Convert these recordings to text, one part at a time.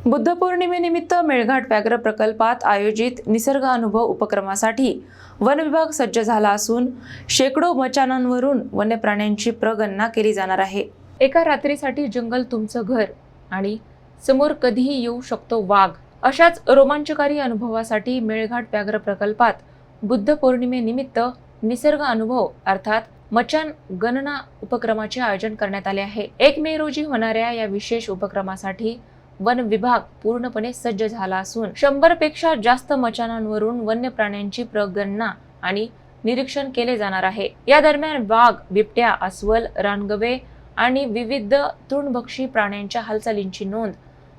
बुद्ध पौर्णिमेनिमित्त मेळघाट व्याघ्र प्रकल्पात आयोजित निसर्ग अनुभव उपक्रमासाठी वन विभाग सज्ज झाला असून शेकडो मचानांवरून वन्य प्राण्यांची प्रगणना केली जाणार आहे। एका रात्रीसाठी जंगल तुमचं घर आणि समोर कधीही येऊ शकतो वाघ, अशाच रोमांचकारी अनुभवासाठी मेळघाट व्याघ्र प्रकल्पात बुद्ध पौर्णिमेनिमित्त निसर्ग अनुभव अर्थात मचान गणना उपक्रमाचे आयोजन करण्यात आले आहे। 1 मे रोजी होणाऱ्या या विशेष उपक्रमासाठी वन विभाग पूर्णपणे सज्ज झाला असून 100 पेक्षा जास्त मचानांवरून वन्य प्राण्यांची प्रगणना आणि निरीक्षण केले जाणार आहे। या दरम्यान वाघ, बिबट्या, अस्वल, रानगवे आणि विविध तृणभक्षी प्राण्यांच्या हालचालींची नोंद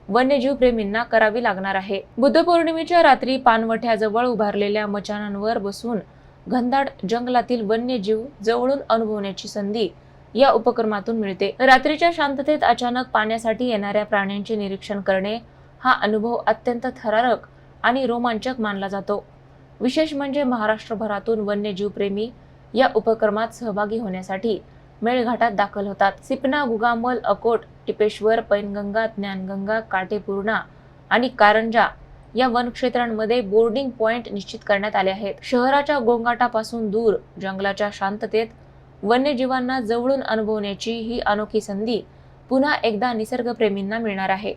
वन्यजीव प्रेमींना करावी लागणार आहे। बुद्ध पौर्णिमेच्या रात्री पानवठ्याजवळ उभारलेल्या मचानांवर बसून घनदाट जंगलातील वन्यजीव जवळून अनुभवण्याची संधी या उपक्रमातून मिळते। रात्रीच्या शांततेत अचानक पाण्यासाठी येणाऱ्या प्राण्यांचे निरीक्षण करणे हा अनुभव अत्यंत थरारक आणि रोमांचक मानला जातो। विशेष म्हणजे महाराष्ट्रभरातून वन्यजीव प्रेमी या उपक्रमात सहभागी होण्यासाठी मेळघाटात दाखल होतात। सिपना, गुगामल, अकोट, टिपेश्वर, पैनगंगा, ज्ञानगंगा, काटेपूर्णा आणि कारंजा या वनक्षेत्रांमध्ये बोर्डिंग पॉइंट निश्चित करण्यात आले आहेत। शहराच्या गोंगाटापासून दूर जंगलाच्या शांततेत वन्यजीवांना जवळून अनुभवण्याची ही अनोखी संधी पुन्हा एकदा निसर्गप्रेमींना मिळणार आहे।